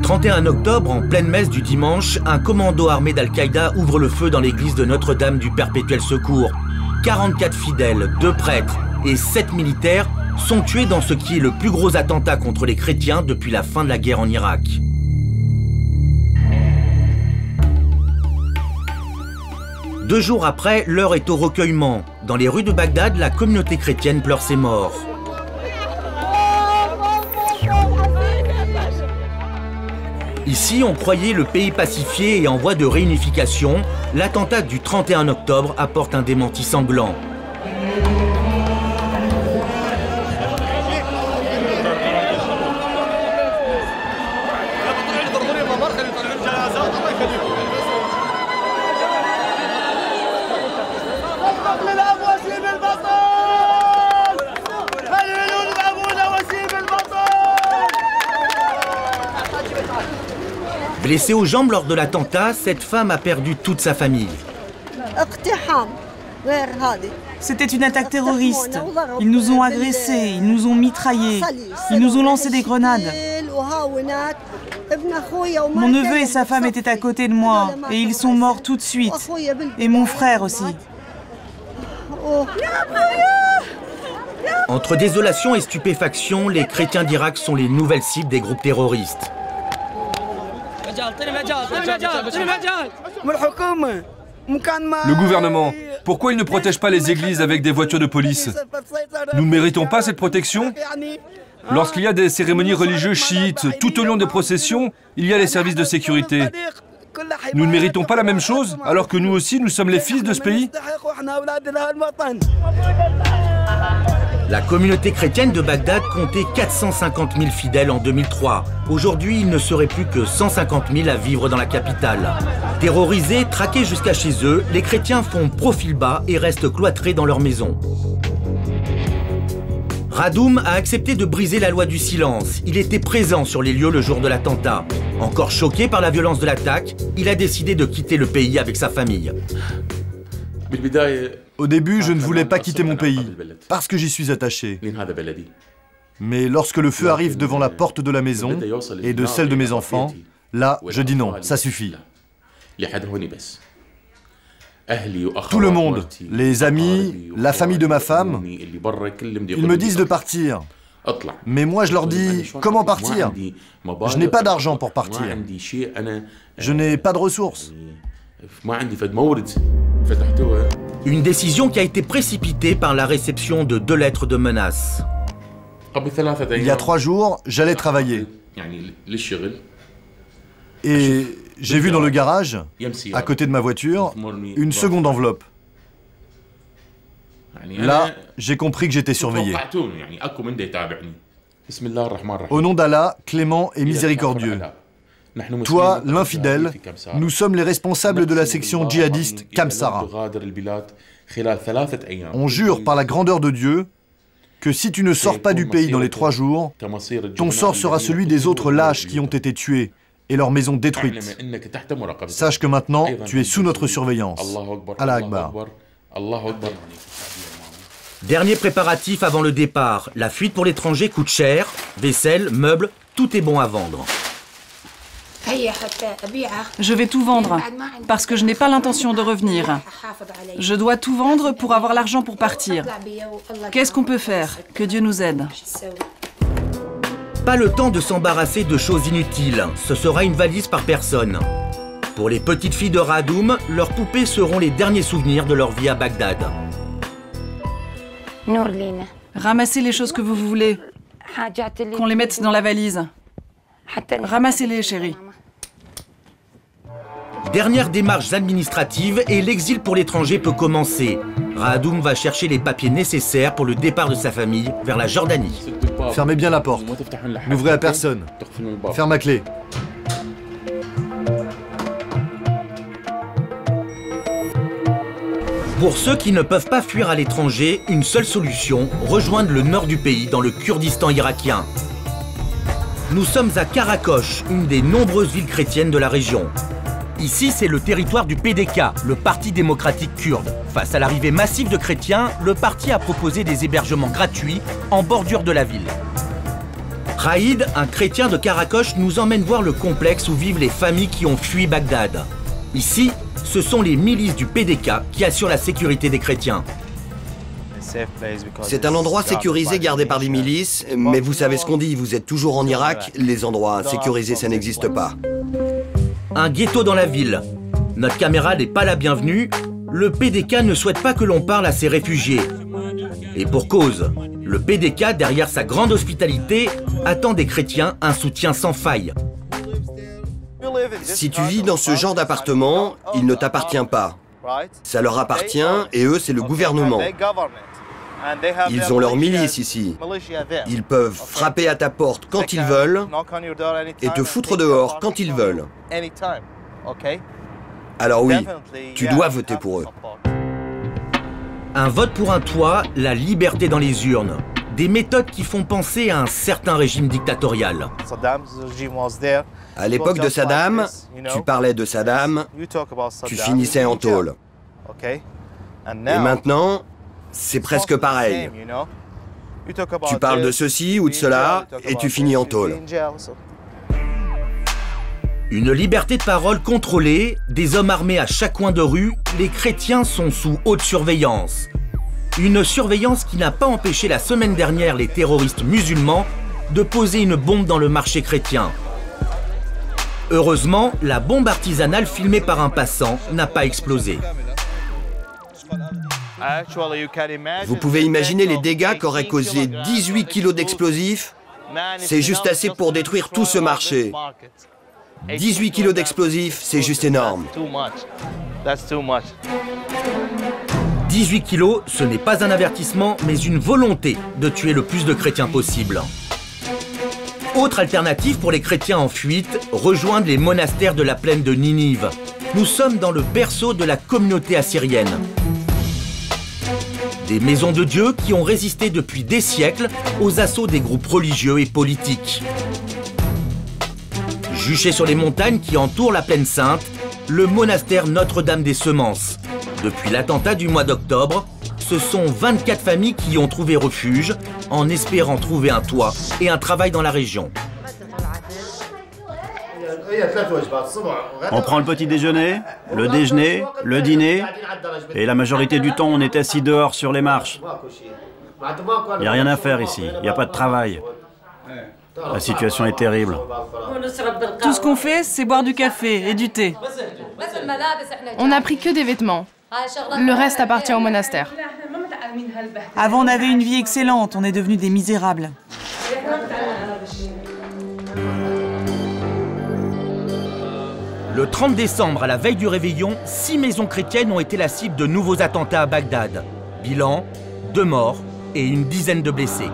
31 octobre, en pleine messe du dimanche, un commando armé d'Al-Qaïda ouvre le feu dans l'église de Notre-Dame du Perpétuel Secours. 44 fidèles, 2 prêtres et 7 militaires sont tués dans ce qui est le plus gros attentat contre les chrétiens depuis la fin de la guerre en Irak. Deux jours après, l'heure est au recueillement. Dans les rues de Bagdad, la communauté chrétienne pleure ses morts. Ici, on croyait le pays pacifié et en voie de réunification. L'attentat du 31 octobre apporte un démenti sanglant. Blessée aux jambes lors de l'attentat, cette femme a perdu toute sa famille. C'était une attaque terroriste. Ils nous ont agressés, ils nous ont mitraillés, ils nous ont lancé des grenades. Mon neveu et sa femme étaient à côté de moi et ils sont morts tout de suite. Et mon frère aussi. Entre désolation et stupéfaction, les chrétiens d'Irak sont les nouvelles cibles des groupes terroristes. Le gouvernement, pourquoi il ne protège pas les églises avec des voitures de police? Nous ne méritons pas cette protection? Lorsqu'il y a des cérémonies religieuses chiites, tout au long des processions, il y a les services de sécurité. Nous ne méritons pas la même chose, alors que nous aussi, nous sommes les fils de ce pays? La communauté chrétienne de Bagdad comptait 450 000 fidèles en 2003. Aujourd'hui, il ne serait plus que 150 000 à vivre dans la capitale. Terrorisés, traqués jusqu'à chez eux, les chrétiens font profil bas et restent cloîtrés dans leur maison. Radoum a accepté de briser la loi du silence. Il était présent sur les lieux le jour de l'attentat. Encore choqué par la violence de l'attaque, il a décidé de quitter le pays avec sa famille. Au début, je ne voulais pas quitter mon pays, parce que j'y suis attaché. Mais lorsque le feu arrive devant la porte de la maison et de celle de mes enfants, là, je dis non, ça suffit. Tout le monde, les amis, la famille de ma femme, ils me disent de partir. Mais moi, je leur dis, comment partir? Je n'ai pas d'argent pour partir. Je n'ai pas de ressources. Une décision qui a été précipitée par la réception de 2 lettres de menaces. Il y a 3 jours, j'allais travailler. Et j'ai vu dans le garage, à côté de ma voiture, une seconde enveloppe. Là, j'ai compris que j'étais surveillé. Au nom d'Allah, clément et miséricordieux. Toi, l'infidèle, nous sommes les responsables de la section djihadiste Kamsara. On jure par la grandeur de Dieu que si tu ne sors pas du pays dans les 3 jours, ton sort sera celui des autres lâches qui ont été tués et leurs maisons détruites. Sache que maintenant, tu es sous notre surveillance. Allah Akbar. Dernier préparatif avant le départ. La fuite pour l'étranger coûte cher. Vaisselle, meubles, tout est bon à vendre. Je vais tout vendre, parce que je n'ai pas l'intention de revenir. Je dois tout vendre pour avoir l'argent pour partir. Qu'est-ce qu'on peut faire? Que Dieu nous aide. Pas le temps de s'embarrasser de choses inutiles. Ce sera une valise par personne. Pour les petites filles de Radoum, leurs poupées seront les derniers souvenirs de leur vie à Bagdad. Ramassez les choses que vous voulez. Qu'on les mette dans la valise. Ramassez-les, chérie. Dernières démarches administratives et l'exil pour l'étranger peut commencer. Radoum va chercher les papiers nécessaires pour le départ de sa famille vers la Jordanie. Fermez bien la porte. N'ouvrez à personne. Ferme à clé. Pour ceux qui ne peuvent pas fuir à l'étranger, une seule solution, rejoindre le nord du pays dans le Kurdistan irakien. Nous sommes à Karakosh, une des nombreuses villes chrétiennes de la région. Ici, c'est le territoire du PDK, le Parti démocratique kurde. Face à l'arrivée massive de chrétiens, le parti a proposé des hébergements gratuits en bordure de la ville. Raïd, un chrétien de Karakosh, nous emmène voir le complexe où vivent les familles qui ont fui Bagdad. Ici, ce sont les milices du PDK qui assurent la sécurité des chrétiens. C'est un endroit sécurisé gardé par des milices, mais vous savez ce qu'on dit, vous êtes toujours en Irak, les endroits sécurisés ça n'existe pas. Un ghetto dans la ville. Notre caméra n'est pas la bienvenue. Le PDK ne souhaite pas que l'on parle à ces réfugiés. Et pour cause, le PDK, derrière sa grande hospitalité, attend des chrétiens un soutien sans faille. Si tu vis dans ce genre d'appartement, il ne t'appartient pas. Ça leur appartient et eux, c'est le gouvernement. Ils ont leur milice ici. Ils peuvent frapper à ta porte quand ils veulent et te foutre dehors quand ils veulent. Alors oui, tu dois voter pour eux. Un vote pour un toit, la liberté dans les urnes. Des méthodes qui font penser à un certain régime dictatorial. À l'époque de Saddam, tu parlais de Saddam, tu finissais en tôle. Et maintenant, c'est presque pareil. Tu parles de ceci ou de cela et tu finis en tôle. Une liberté de parole contrôlée, des hommes armés à chaque coin de rue, les chrétiens sont sous haute surveillance. Une surveillance qui n'a pas empêché la semaine dernière les terroristes musulmans de poser une bombe dans le marché chrétien. Heureusement, la bombe artisanale filmée par un passant n'a pas explosé. Vous pouvez imaginer les dégâts qu'aurait causé 18 kilos d'explosifs? C'est juste assez pour détruire tout ce marché. 18 kilos d'explosifs, c'est juste énorme. 18 kilos, ce n'est pas un avertissement, mais une volonté de tuer le plus de chrétiens possible. Autre alternative pour les chrétiens en fuite, rejoindre les monastères de la plaine de Ninive. Nous sommes dans le berceau de la communauté assyrienne. Des maisons de Dieu qui ont résisté depuis des siècles aux assauts des groupes religieux et politiques. Juché sur les montagnes qui entourent la plaine sainte, le monastère Notre-Dame des Semences. Depuis l'attentat du mois d'octobre, ce sont 24 familles qui y ont trouvé refuge en espérant trouver un toit et un travail dans la région. On prend le petit déjeuner, le déjeuner, le dîner, et la majorité du temps on est assis dehors sur les marches. Il n'y a rien à faire ici, il n'y a pas de travail. La situation est terrible. Tout ce qu'on fait, c'est boire du café et du thé. On n'a pris que des vêtements. Le reste appartient au monastère. Avant, on avait une vie excellente, on est devenus des misérables. Le 30 décembre, à la veille du réveillon, 6 maisons chrétiennes ont été la cible de nouveaux attentats à Bagdad. Bilan, 2 morts et une dizaine de blessés.